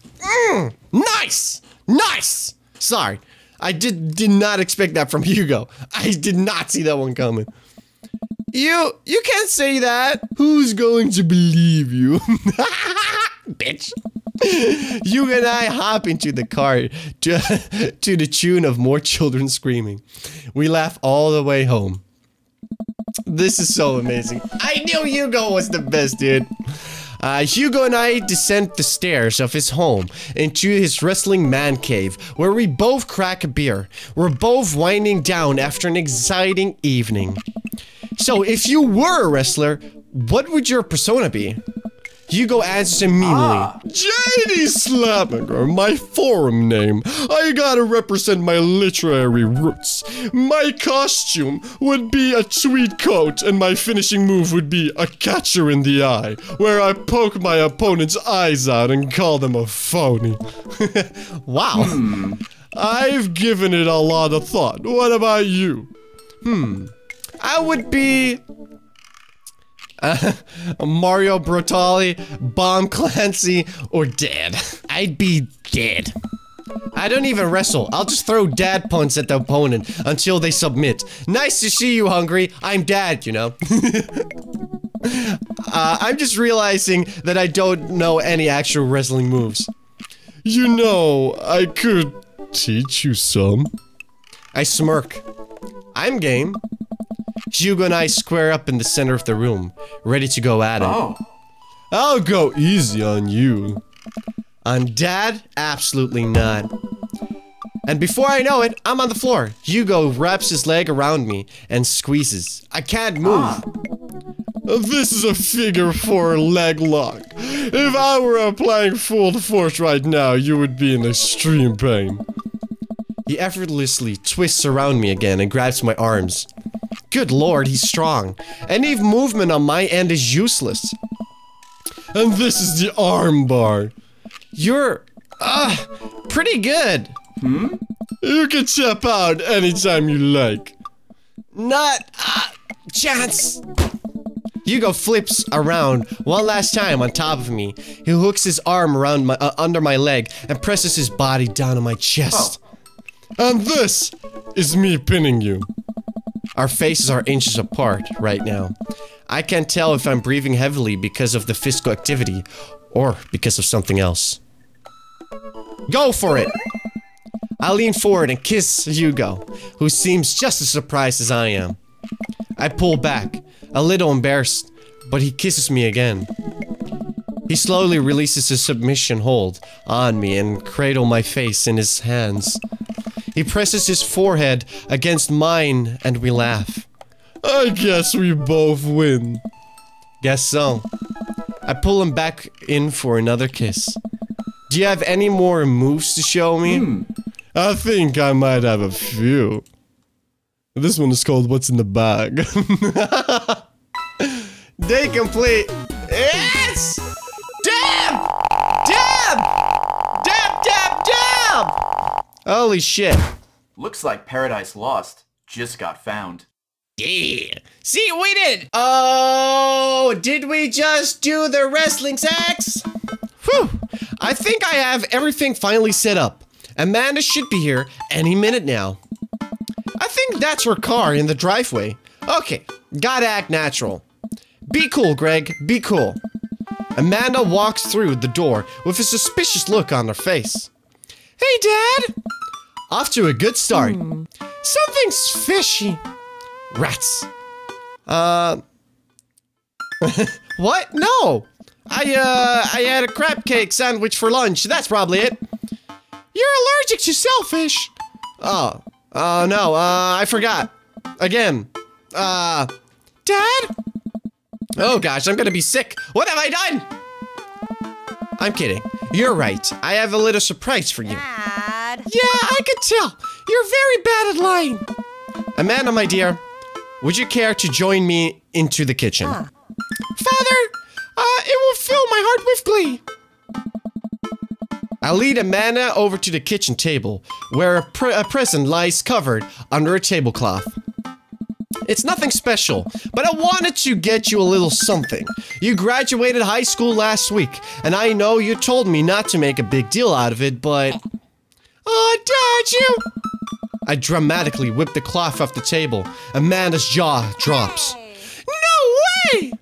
nice! Nice! Sorry, I did not expect that from Hugo. I did not see that one coming. You can't say that. Who's going to believe you? Bitch. Hugo and I hop into the car to the tune of more children screaming. We laugh all the way home. This is so amazing. I knew Hugo was the best, dude. Hugo and I descend the stairs of his home into his wrestling man cave, where we both crack a beer. We're both winding down after an exciting evening. So, if you were a wrestler, what would your persona be? Hugo answers immediately. JD Slaminger, my forum name. I gotta represent my literary roots. My costume would be a tweed coat, and my finishing move would be a catcher in the eye, where I poke my opponent's eyes out and call them a phony. Wow. I've given it a lot of thought. What about you? I would be... Mario Brutali, Bomb Clancy, or Dad. I'd be dead. I don't even wrestle. I'll just throw dad punts at the opponent until they submit. Nice to see you, Hungry. I'm Dad, you know. I'm just realizing that I don't know any actual wrestling moves. You know, I could teach you some. I smirk. I'm game. Hugo and I square up in the center of the room, ready to go at it. Oh. I'll go easy on you. On Dad? Absolutely not. And before I know it, I'm on the floor. Hugo wraps his leg around me and squeezes. I can't move. This is a figure 4 leg lock. If I were applying full force right now, you would be in extreme pain. He effortlessly twists around me again and grabs my arms. Good lord, he's strong. Any movement on my end is useless. And this is the arm bar. You're, pretty good. You can tap out anytime you like. Not a chance. Hugo flips around one last time on top of me. He hooks his arm around my under my leg and presses his body down on my chest. And this is me pinning you. Our faces are inches apart right now. I can't tell if I'm breathing heavily because of the physical activity or because of something else. Go for it! I lean forward and kiss Hugo, who seems just as surprised as I am. I pull back, a little embarrassed, but he kisses me again. He slowly releases his submission hold on me and cradles my face in his hands. He presses his forehead against mine and we laugh. I guess we both win. Guess so. I pull him back in for another kiss. Do you have any more moves to show me? I think I might have a few. This one is called What's in the Bag. Day complete. Yes! Dab! Dab! Dab, dab, dab! Holy shit. Looks like Paradise Lost just got found. Yeah. See, we did. Oh, did we just do the wrestling sex? Whew. I think I have everything finally set up. Amanda should be here any minute now. I think that's her car in the driveway. Okay, gotta act natural. Be cool, Greg, be cool. Amanda walks through the door with a suspicious look on her face. Hey, Dad! Off to a good start. Something's fishy. Rats. What? No! I had a crab cake sandwich for lunch, that's probably it. You're allergic to shellfish. Oh no, I forgot. Again. Dad? Oh gosh, I'm gonna be sick. What have I done? I'm kidding. You're right. I have a little surprise for you. Dad. Yeah, I could tell. You're very bad at lying. Amanda, my dear, would you care to join me into the kitchen? Father, it will fill my heart with glee. I lead Amanda over to the kitchen table, where a present lies covered under a tablecloth. It's nothing special, but I wanted to get you a little something. You graduated high school last week, and I know you told me not to make a big deal out of it, but... Oh, Dad, you... I dramatically whip the cloth off the table. Amanda's jaw drops. No way!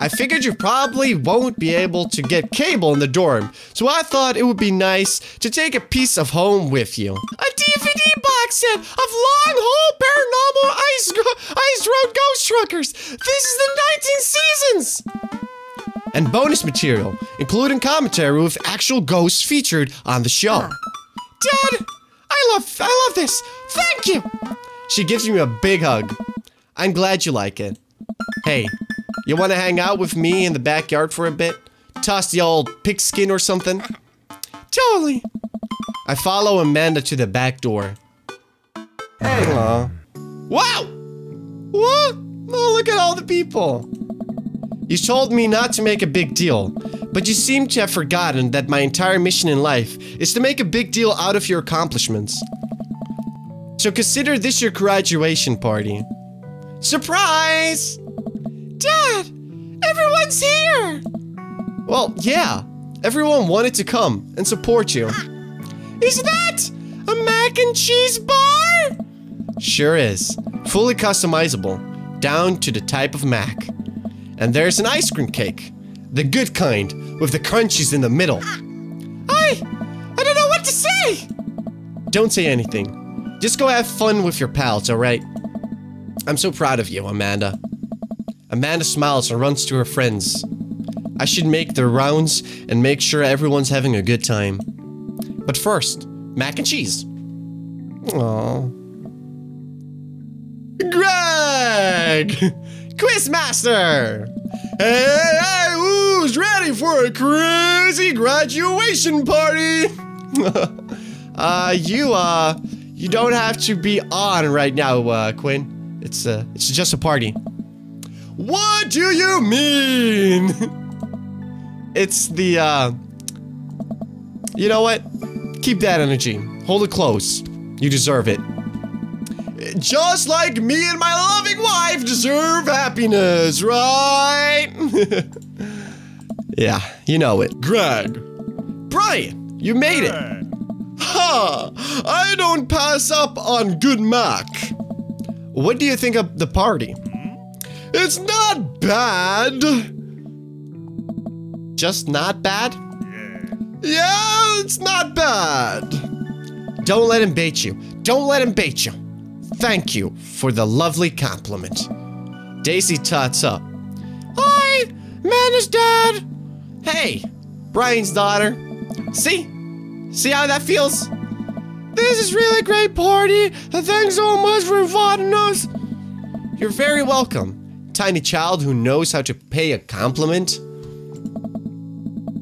I figured you probably won't be able to get cable in the dorm, so I thought it would be nice to take a piece of home with you. A DVD box set of long-haul paranormal ice road ghost truckers. This is the 19 seasons! And bonus material, including commentary with actual ghosts featured on the show. Dad, I love this. Thank you. She gives me a big hug. I'm glad you like it. Hey, you want to hang out with me in the backyard for a bit? Toss the old pigskin or something? Totally. I follow Amanda to the back door. Hey. Aww. Wow! What? Oh, look at all the people. You told me not to make a big deal, but you seem to have forgotten that my entire mission in life is to make a big deal out of your accomplishments. So consider this your graduation party. Surprise! Dad! Everyone's here! Well, yeah. Everyone wanted to come and support you. Is that a mac and cheese bar? Sure is. Fully customizable, down to the type of mac. And there's an ice cream cake. The good kind, with the crunchies in the middle. I don't know what to say! Don't say anything. Just go have fun with your pals, alright? I'm so proud of you, Amanda. Amanda smiles and runs to her friends. I should make the rounds and make sure everyone's having a good time. But first, mac and cheese. Aww. Greg! Quizmaster! Hey, who's ready for a crazy graduation party? You don't have to be on right now, Quinn. It's just a party. What do you mean? It's the, you know what? Keep that energy. Hold it close. You deserve it. Just like me and my loving wife deserve happiness, right? Yeah, you know it. Greg. Brian, you made it. Ha! I don't pass up on good mac. What do you think of the party? It's not bad. Just not bad? Yeah, it's not bad. Don't let him bait you. Don't let him bait you. Thank you for the lovely compliment. Daisy tots up. Hi, Amanda's dad. Hey, Brian's daughter. See how that feels? This is really a great party. Thanks so much for inviting us. You're very welcome, tiny child who knows how to pay a compliment.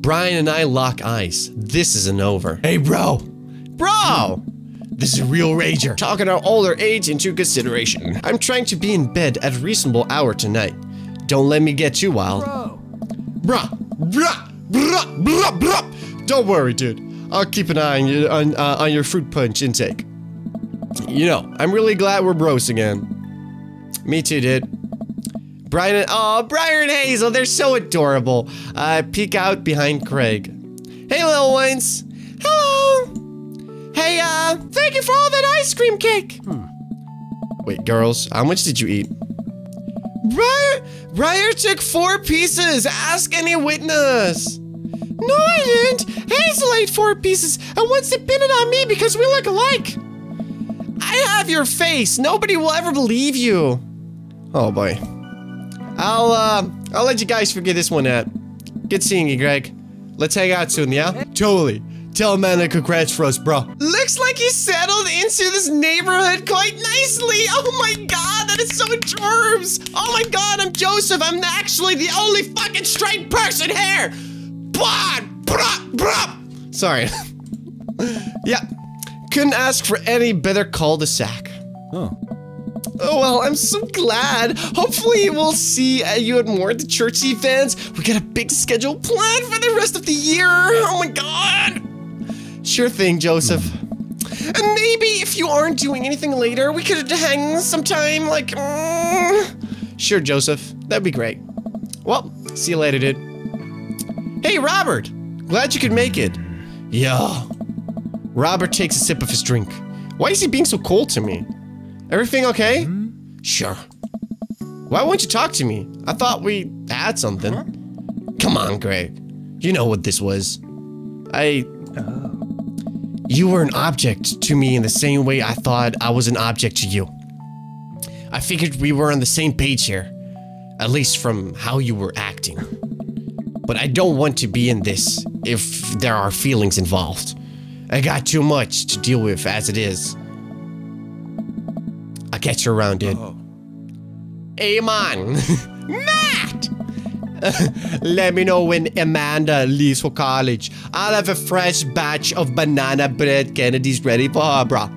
Brian and I lock eyes. This isn't over. Hey, bro. Bro! This is a real rager. Talking our older age into consideration. I'm trying to be in bed at a reasonable hour tonight. Don't let me get too wild. Bruh. Don't worry, dude. I'll keep an eye on your fruit punch intake. You know, I'm really glad we're bros again. Me too, dude. Brian and Hazel, they're so adorable. Peek out behind Craig. Hey, little ones. Hello. Hey, thank you for all that ice cream cake. Wait, girls, how much did you eat? Brian took 4 pieces. Ask any witness. No, I didn't. Hazel ate 4 pieces and wants to pin it on me because we look alike. I have your face. Nobody will ever believe you. Oh boy. I'll let you guys figure this one out. Good seeing you, Greg. Let's hang out soon, yeah? Totally. Tell Amanda congrats for us, bro. Looks like you settled into this neighborhood quite nicely. Oh my god, that is so adorable. Oh my god, I'm Joseph. I'm actually the only fucking straight person here. Sorry. Yeah. Couldn't ask for any better cul-de-sac. Oh, well, I'm so glad. Hopefully we'll see you at more of the church events. We got a big schedule planned for the rest of the year. Oh my god. Sure thing, Joseph. And maybe if you aren't doing anything later, we could hang sometime, like... Sure, Joseph. That'd be great. Well, see you later, dude. Hey, Robert. Glad you could make it. Yeah. Robert takes a sip of his drink. Why is he being so cold to me? Everything okay? Sure. Why won't you talk to me? I thought we had something. Come on, Greg. You know what this was. You were an object to me in the same way I thought I was an object to you. I figured we were on the same page here. At least from how you were acting. But I don't want to be in this if there are feelings involved. I got too much to deal with as it is. I'll catch you around, dude. Hey, man. Matt! Let me know when Amanda leaves for college. I'll have a fresh batch of banana bread Kennedys ready for her, bro.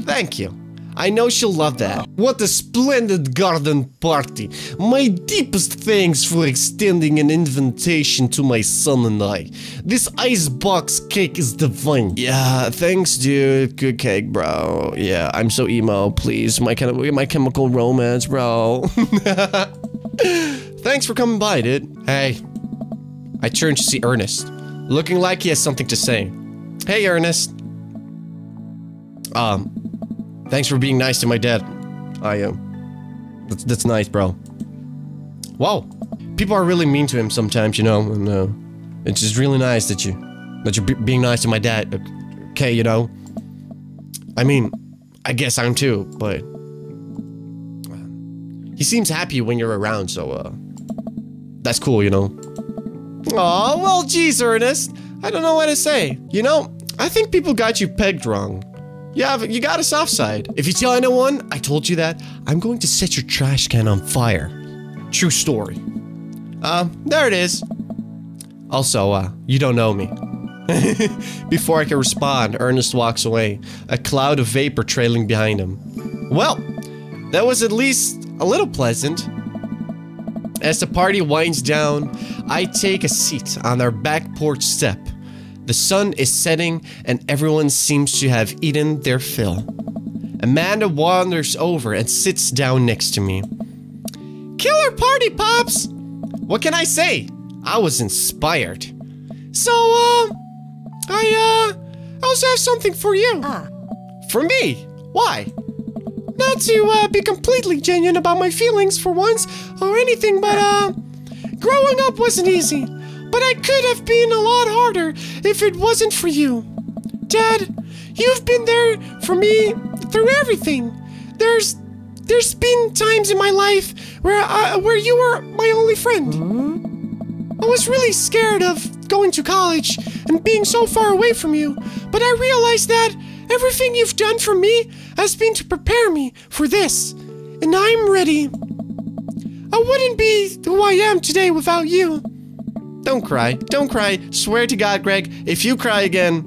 Thank you. I know she'll love that. What a splendid garden party. My deepest thanks for extending an invitation to my son and I. This icebox cake is divine. Yeah, thanks, dude. Good cake, bro. Yeah, I'm so emo. Please, my Chemical Romance, bro. Thanks for coming by, dude. Hey. I turned to see Ernest, looking like he has something to say. Hey, Ernest. Thanks for being nice to my dad. That's nice, bro. Wow. People are really mean to him sometimes, you know, and it's just really nice that you're being nice to my dad. Okay, you know. I mean, I guess I'm too, but He seems happy when you're around, so, that's cool, you know? Aw, well, geez, Ernest. I don't know what to say. You know, I think people got you pegged wrong. You got a soft side. If you tell anyone I told you that, I'm going to set your trash can on fire. True story. There it is. Also, you don't know me. Before I can respond, Ernest walks away, a cloud of vapor trailing behind him. Well, that was at least a little pleasant. As the party winds down, I take a seat on our back porch step. The sun is setting and everyone seems to have eaten their fill. Amanda wanders over and sits down next to me. Killer party, Pops! What can I say? I was inspired. So, I also have something for you. For me? Why? Not to, be completely genuine about my feelings for once or anything, but, growing up wasn't easy. But I could have been a lot harder if it wasn't for you. Dad, you've been there for me through everything. There's been times in my life where you were my only friend. I was really scared of going to college and being so far away from you, but I realized that everything you've done for me has been to prepare me for this, and I'm ready. I wouldn't be who I am today without you. Don't cry. Don't cry. Swear to God, Greg, if you cry again.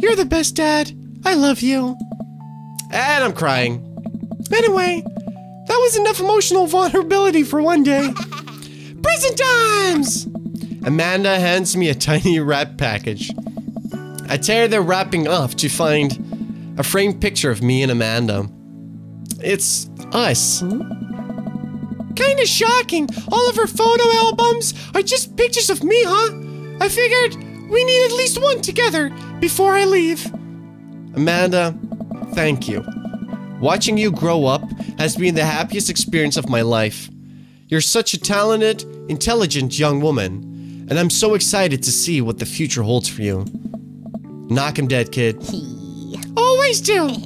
You're the best dad. I love you. And I'm crying. Anyway, that was enough emotional vulnerability for one day. Present times! Amanda hands me a tiny wrap package. I tear the wrapping off to find a framed picture of me and Amanda. It's us. Kinda shocking. All of her photo albums are just pictures of me, huh? I figured we need at least one together before I leave. Amanda, thank you. Watching you grow up has been the happiest experience of my life. You're such a talented, intelligent young woman, and I'm so excited to see what the future holds for you. Knock 'em dead, kid. Always do.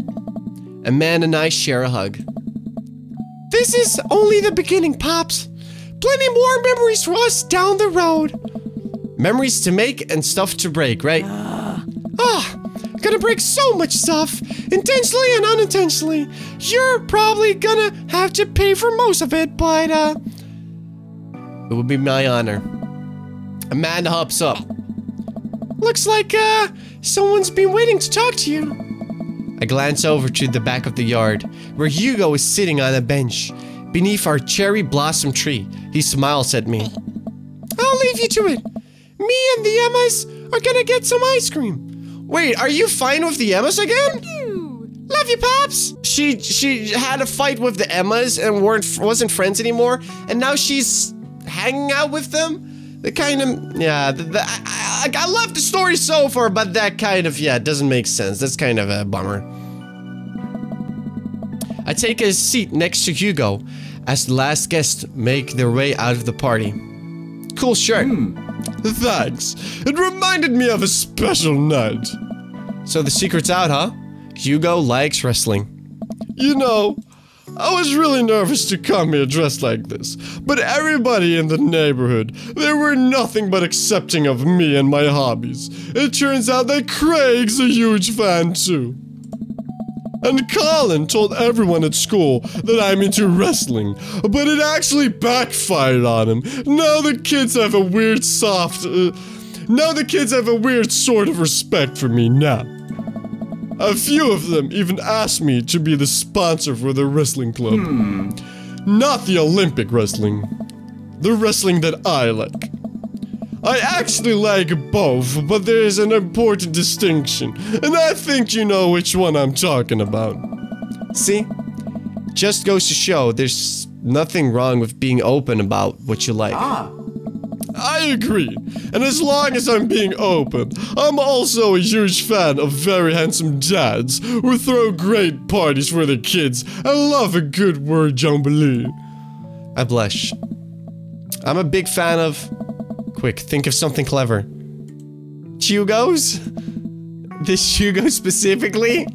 Amanda and I share a hug. This is only the beginning, Pops. Plenty more memories for us down the road. Memories to make and stuff to break, right? Gonna break so much stuff, intentionally and unintentionally. You're probably gonna have to pay for most of it, but, it would be my honor. Amanda hops up. Looks like, someone's been waiting to talk to you. I glance over to the back of the yard, where Hugo is sitting on a bench, beneath our cherry blossom tree. He smiles at me. I'll leave you to it. Me and the Emmas are gonna get some ice cream. Wait, are you fine with the Emmas again? Love you, Pops! She had a fight with the Emmas and wasn't friends anymore, and now she's hanging out with them? The kind of, yeah, I love the story so far, but that kind of, yeah, doesn't make sense. That's kind of a bummer. I take a seat next to Hugo as the last guests make their way out of the party. Cool shirt. Thanks. It reminded me of a special night. So the secret's out, huh? Hugo likes wrestling. You know, I was really nervous to come here dressed like this, but everybody in the neighborhood, they were nothing but accepting of me and my hobbies. It turns out that Craig's a huge fan too. And Colin told everyone at school that I'm into wrestling, but it actually backfired on him. Now the kids have a weird sort of respect for me now. A few of them even asked me to be the sponsor for the wrestling club. Not the Olympic wrestling. The wrestling that I like. I actually like both, but there is an important distinction, and I think you know which one I'm talking about. See? Just goes to show there's nothing wrong with being open about what you like. I agree, and as long as I'm being open, I'm also a huge fan of very handsome dads who throw great parties for their kids and love a good word jumbly. I blush. I'm a big fan of... Quick, think of something clever. Hugos? This Hugo specifically?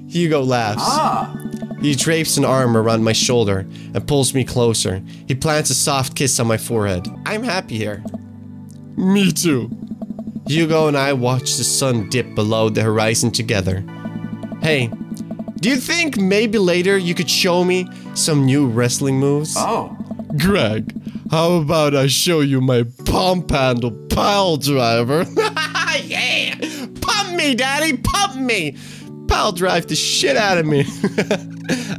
Hugo laughs. He drapes an arm around my shoulder and pulls me closer. He plants a soft kiss on my forehead. I'm happy here. Me too. Hugo and I watch the sun dip below the horizon together. Hey, do you think maybe later you could show me some new wrestling moves? Oh. Greg, how about I show you my pump handle pile driver? Yeah! Pump me, daddy! Pump me! Pile drive the shit out of me.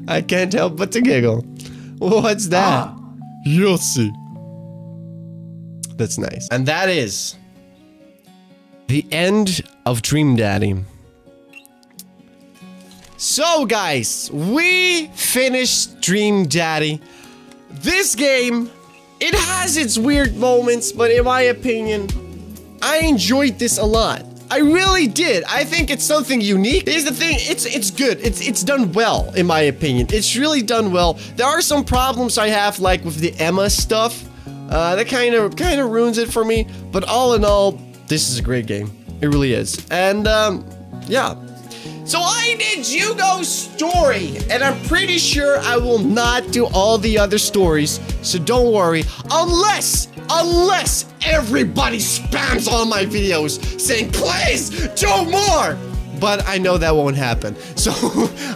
I can't help but to giggle. What's that? You'll see. That's nice. And that is the end of Dream Daddy. So guys, we finished Dream Daddy. This game, it has its weird moments, but in my opinion, I enjoyed this a lot. I really did. I think it's something unique. Here's the thing, it's good. It's done well, in my opinion. It's really done well. There are some problems I have, like with the Emma stuff. That kind of ruins it for me. But all in all, this is a great game. It really is. And yeah. So I did Hugo's story, and I'm pretty sure I will not do all the other stories. So don't worry, unless everybody spams all my videos saying, please do more. But I know that won't happen. So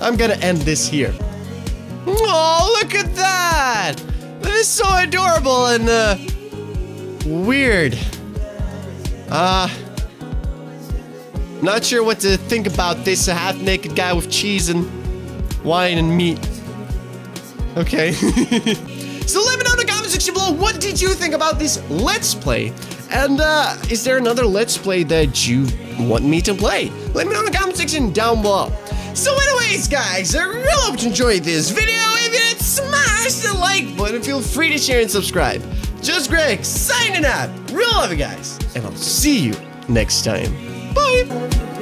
I'm gonna end this here. Oh, look at that! That is so adorable and weird. Not sure what to think about this. A half-naked guy with cheese and wine and meat. Okay. So let me know in the comment section below, what did you think about this Let's Play? And is there another Let's Play that you want me to play? Let me know in the comment section down below. So anyways, guys, I really hope you enjoyed this video. If you did, smash the like button. Feel free to share and subscribe. Just Greg, signing out. Real love you guys. And I'll see you next time. Bye.